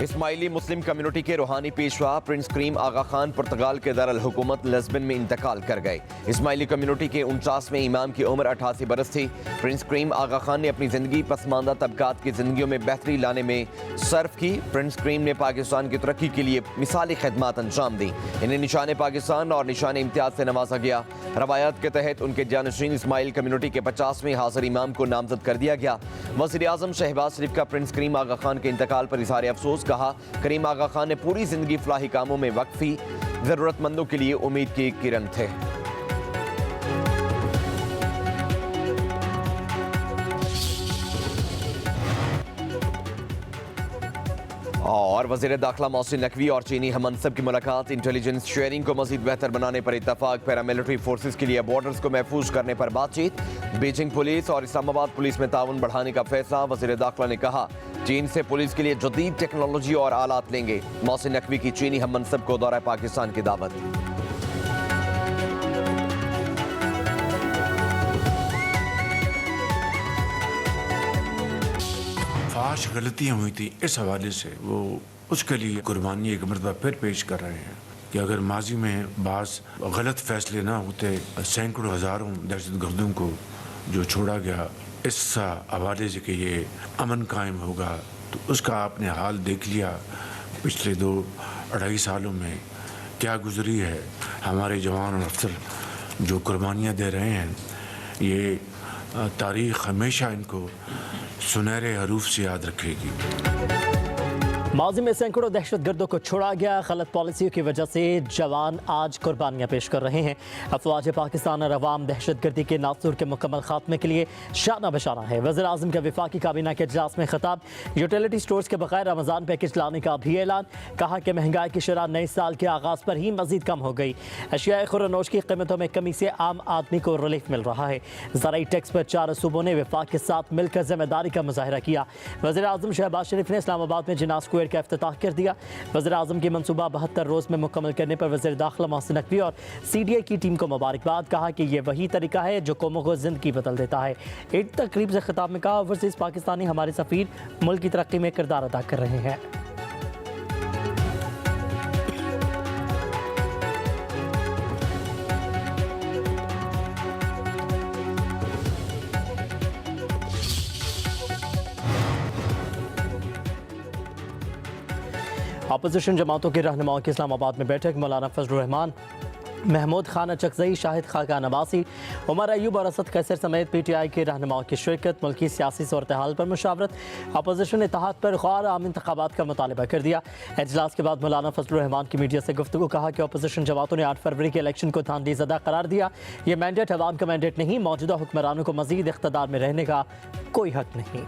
Ismaili Muslim community के रूहानी Peshwa Prince करीम आगा खान पुर्तगाल के दारुल हुकूमत लिस्बन में इंतकाल कर गए। इस्माइली कम्युनिटी के 49वें इमाम की उम्र 88 बरस थी। प्रिंस करीम आगा खान ने अपनी ज़िंदगी पसमानदा तबकात की ज़िंदगियों में बेहतरी लाने में सर्फ की। प्रिंस करीम ने पाकिस्तान की तरक्की के लिए मिसाली खदमात अंजाम दी। इन्हें निशान पाकिस्तान और निशान इम्तियाज से नवाजा गया। रवायात के तहत उनके जानशीन इस्माइल कम्युनिटी के 50वें हाजिर इमाम को नामजद कर दिया गया। वज़ीर आज़म शहबाज शरीफ का प्रिंस करीम आगा खान के इंतकाल पर इज़हार अफसोस। कहा, करीम आगा खान ने पूरी जिंदगी फलाही कामों में वक्फी, जरूरतमंदों के लिए उम्मीद की एक किरण थे। और वज़ीर दाखिला मोहसिन नकवी और चीनी हममनसब की मुलाकात। इंटेलिजेंस शेयरिंग को मजीद बेहतर बनाने पर इत्तफाक। पैरामिलिट्री फोर्सेस के लिए बॉर्डर्स को महफूज करने पर बातचीत। बीजिंग पुलिस और इस्लामाबाद पुलिस में ताउन बढ़ाने का फैसला। वज़ीर दाखिला ने कहा, चीन से पुलिस के लिए जदीद टेक्नोलॉजी और आलात लेंगे। मोहसिन नकवी की चीनी हममनसब को दौरा पाकिस्तान की दावत। 5 गलतियाँ हुई थी, इस हवाले से वो उसके लिए कुर्बानी एक मरतबा फिर पेश कर रहे हैं कि अगर माजी में बाज़ गलत फैसले ना होते, सैकड़ों हज़ारों दहशतगर्दों को जो छोड़ा गया, इस हवाले से कि ये अमन कायम होगा, तो उसका आपने हाल देख लिया। पिछले 2-2.5 सालों में क्या गुजरी है। हमारे जवान और अफसर जो कुर्बानियाँ दे रहे हैं, ये तारीख़ हमेशा इनको सुनहरे हरूफ से याद रखेगी। माजी में सैकड़ों दहशतगर्दों को छोड़ा गया। गलत पॉलिसियों की वजह से जवान आज कुर्बानियाँ पेश कर रहे हैं। अफवाज पाकिस्तान और अवाम दहशतगर्दी के नासूर के मुकम्मल खात्मे के लिए शाना बशाना है। वज़ीर आज़म के वफाकी काबीना के इजलास में खिताब। यूटिलिटी स्टोर्स के बगैर रमज़ान पैकेज लाने का भी ऐलान। कहा कि महंगाई की शरह नए साल के आगाज़ पर ही मजीद कम हो गई। अशिया खुरनोश की कीमतों में कमी से आम आदमी को रिलीफ मिल रहा है। ज़राई टैक्स पर 4 सूबों ने वफाक के साथ मिलकर जिम्मेदारी का मुजाहरा किया। वज़ीर आज़म शहबाज शरीफ ने इस्लामाबाद में जिन्ना स्क्वायर का इफ्तिताह कर दिया। वज़ीर आज़म की मंसूबा 72 रोज़ में मुकम्मल करने पर वज़ीर दाखिला मोहसिन नकवी और CDA की टीम को मुबारकबाद। कहा कि यह वही तरीका है जो कौमों को ज़िंदगी बदल देता है। एक तकरीब से खिताब में कहा, ओवरसीज़ पाकिस्तानी हमारे सफ़ीर मुल्क की तरक्की में किरदार अदा कर रहे हैं। अपोजिशन जमातों के रहनुमाओं की इस्लामाबाद में बैठक। मौलाना फजलुर रहमान, महमूद खान अचकज़ई, शाहिद खाका नवासी, उमर अयूब और असद कैसर समेत PTI के रहनुमाओं की शिरकत। मुल्की सियासी सूरत हाल पर मुशावरत। अपोजिशन ने इत्तेहाद पर गैर आम इंतखाबात का मुतालबा कर दिया। इजलास के बाद मौलाना फजलुर रहमान की मीडिया से गुफ्तगू। कहा कि अपोजिशन जमातों ने 8 फरवरी के इलेक्शन को धांधलीज़दा करार दिया। ये मैंडेट अवाम का मैंडेट नहीं। मौजूदा हुक्मरानों को मजीद इख्तिदार में रहने का कोई हक नहीं।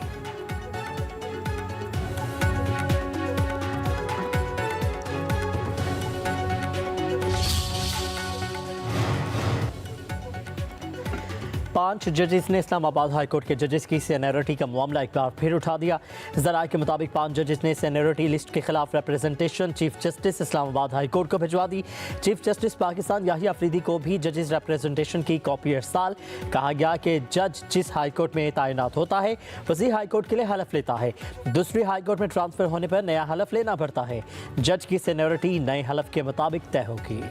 पांच जजेस ने इस्लामाबाद हाई कोर्ट के जजेस की सीनियरिटी का मामला एक बार फिर उठा दिया। ज़राए के मुताबिक 5 जजेस ने सीनियरिटी लिस्ट के खिलाफ representation chief justice Islamabad high court को भिजवा दी। चीफ जस्टिस पाकिस्तान याहिया अफरीदी को भी जजेस रिप्रेजेंटेशन की कॉपी इरसाल। कहा गया कि जज जिस हाई कोर्ट में तैनात होता है उसी हाई कोर्ट के लिए हलफ लेता है। दूसरी हाई कोर्ट में ट्रांसफर होने पर नया हलफ लेना पड़ता है। जज की सीनियरिटी नए हलफ के मुताबिक तय होगी।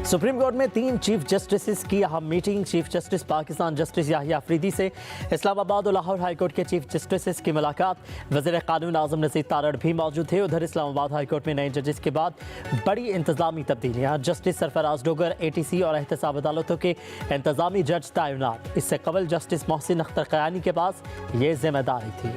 सुप्रीम कोर्ट में 3 चीफ जस्टिस की अहम मीटिंग। Chief justice Pakistan justice Yahya Afridi से इस्लामाबाद और लाहौर हाई कोर्ट के चीफ जस्टिस की मुलाकात। वज़ीर कानून आज़म नज़ीर तारड़ भी मौजूद थे। उधर इस्लामाबाद हाई कोर्ट में नए जजेस के बाद बड़ी इंतजामी तब्दीलियाँ। जस्टिस सरफराज डोगर ATC और एहतसाब अदालतों के इंतजामी जज तैनात। इससे कबल जस्टिस मोहसिन अख्तर क़यानी के पास ये जिम्मेदारी थी।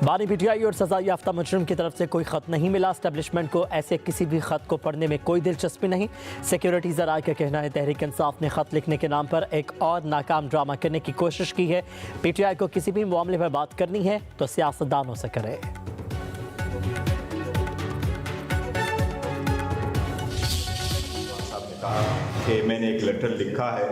बानी PTI और सजा याफ्ता मुजरिम की तरफ से कोई ख़त नहीं मिला। एस्टेब्लिशमेंट को ऐसे किसी भी ख़त को पढ़ने में कोई दिलचस्पी नहीं। सिक्योरिटी ज़राए का कहना है तहरीक इंसाफ ने ख़त लिखने के नाम पर एक और नाकाम ड्रामा करने की कोशिश की है। PTI को किसी भी मामले पर बात करनी है तो सियासतदानों से करे। कहा कि मैंने एक लेटर लिखा है,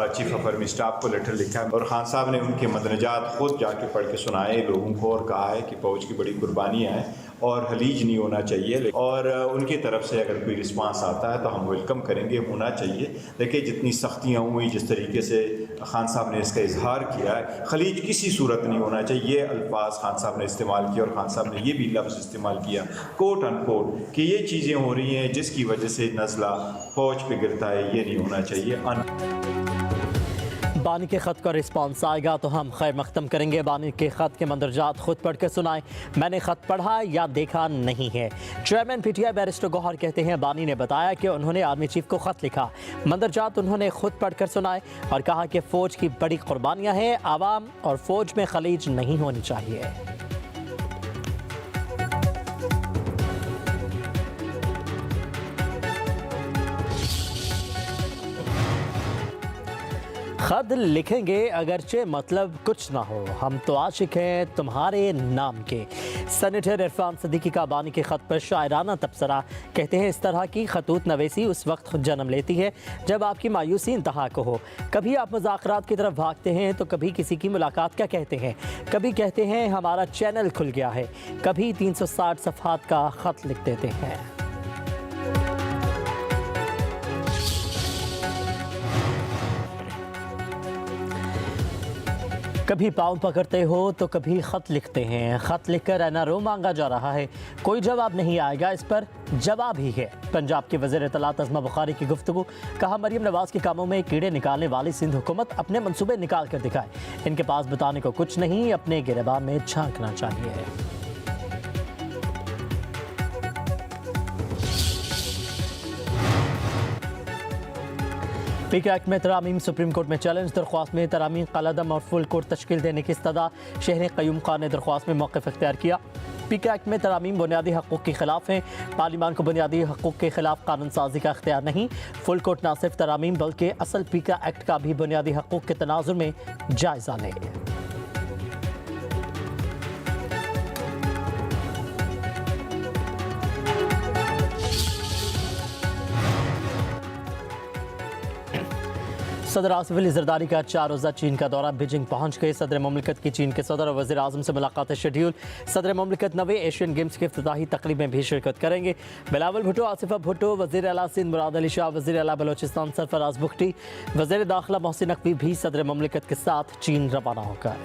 चीफ ऑफ आर्मी स्टाफ को लेटर लिखा है, और खान साहब ने उनके मदनजात खुद जाके पढ़ के सुनाए लोगों को और कहा है कि फ़ौज की बड़ी कुर्बानियाँ हैं और हलीज नहीं होना चाहिए, और उनकी तरफ से अगर कोई रिस्पांस आता है तो हम वेलकम करेंगे, होना चाहिए। देखिए जितनी सख्तियाँ हुई, जिस तरीके से खान साहब ने इसका इजहार किया है, खलीज किसी सूरत नहीं होना चाहिए, ये अल्फाज खान साहब ने इस्तेमाल किया, और खान साहब ने ये भी लफ्ज़ इस्तेमाल किया कोट अनकोट कि ये चीज़ें हो रही हैं जिसकी वजह से नज़ला फ़ौज पे गिरता है, ये नहीं होना चाहिए। बानी के ख़त का रिस्पांस आएगा तो हम खैर मख्तम करेंगे। बानी के ख़त के मंदरजात खुद पढ़ कर सुनाएं। मैंने ख़त पढ़ा या देखा नहीं है। चेयरमैन पीटीआई बैरिस्टर गौहर कहते हैं बानी ने बताया कि उन्होंने आर्मी चीफ को ख़त लिखा, मंदरजात उन्होंने खुद पढ़ कर सुनाए और कहा कि फ़ौज की बड़ी कुर्बानियाँ हैं, आवाम और फ़ौज में खलीज नहीं होनी चाहिए। खत लिखेंगे अगरचे मतलब कुछ ना हो, हम तो आशिक हैं तुम्हारे नाम के। सेनेटर इरफान सदीकी का बानी के ख़त पर शायराना तबसरा। कहते हैं इस तरह की खतूत नवेसी उस वक्त जन्म लेती है जब आपकी मायूसी इंतहा को हो। कभी आप मुज़ाकरात की तरफ भागते हैं तो कभी किसी की मुलाकात का कहते हैं, कभी कहते हैं हमारा चैनल खुल गया है, कभी 360 सफ़हात का ख़त लिख देते हैं। कभी पाँव पकड़ते हो तो कभी ख़त लिखते हैं। ख़त लिखकर एनआरओ मांगा जा रहा है, कोई जवाब नहीं आएगा, इस पर जवाब ही है। पंजाब के वज़ीर इत्तलात अज़मा बुखारी की गुफ्तगू। कहा मरियम नवाज़ के कामों में कीड़े निकालने वाली सिंध हुकूमत अपने मंसूबे निकाल कर दिखाए, इनके पास बताने को कुछ नहीं, अपने गिरबान में झांकना चाहिए। पीके एक्ट में तरामीम सुप्रीम कोर्ट में चैलेंज। दरख्वास्त में तरामीम कलअदम और फुल कोर्ट तश्कील देने की इस्तदा। शहर क़य्यूम खान ने दरख्वास्त में मौक़िफ़ इख्तियार किया। पीके एक्ट में तरामीम बुनियादी हक़ूक़ के ख़िलाफ़ हैं। पार्लिमान को बुनियादी हक़ूक़ के ख़िलाफ़ कानून साजी का इख्तियार नहीं। फुल कोर्ट न सिर्फ तरामीम बल्कि असल पीके एक्ट का भी बुनियादी हक़ूक़ के तनाज़ुर में जायज़ा ले। सदर आसिफ अली ज़रदारी का 4 रोज़ा चीन का दौरा। बीजिंग पहुंच गए। सदर मुमलिकत की चीन के सदर और वज़ीर आज़म से मुलाकात शेड्यूल। सदर मुमलिकत 9वें एशियन गेम्स की इफ्तिताही तकरीब में भी शिरकत करेंगे। बिलावल भुट्टो, आसिफा भुट्टो, वज़ीर आला सिंध मुराद अली शाह, वज़ीर आला बलोचिस्तान सरफराज बुख्ती, वज़ीर दाखिला मोहसिन नकवी भी सदर मुमलिकत के साथ चीन रवाना होगा।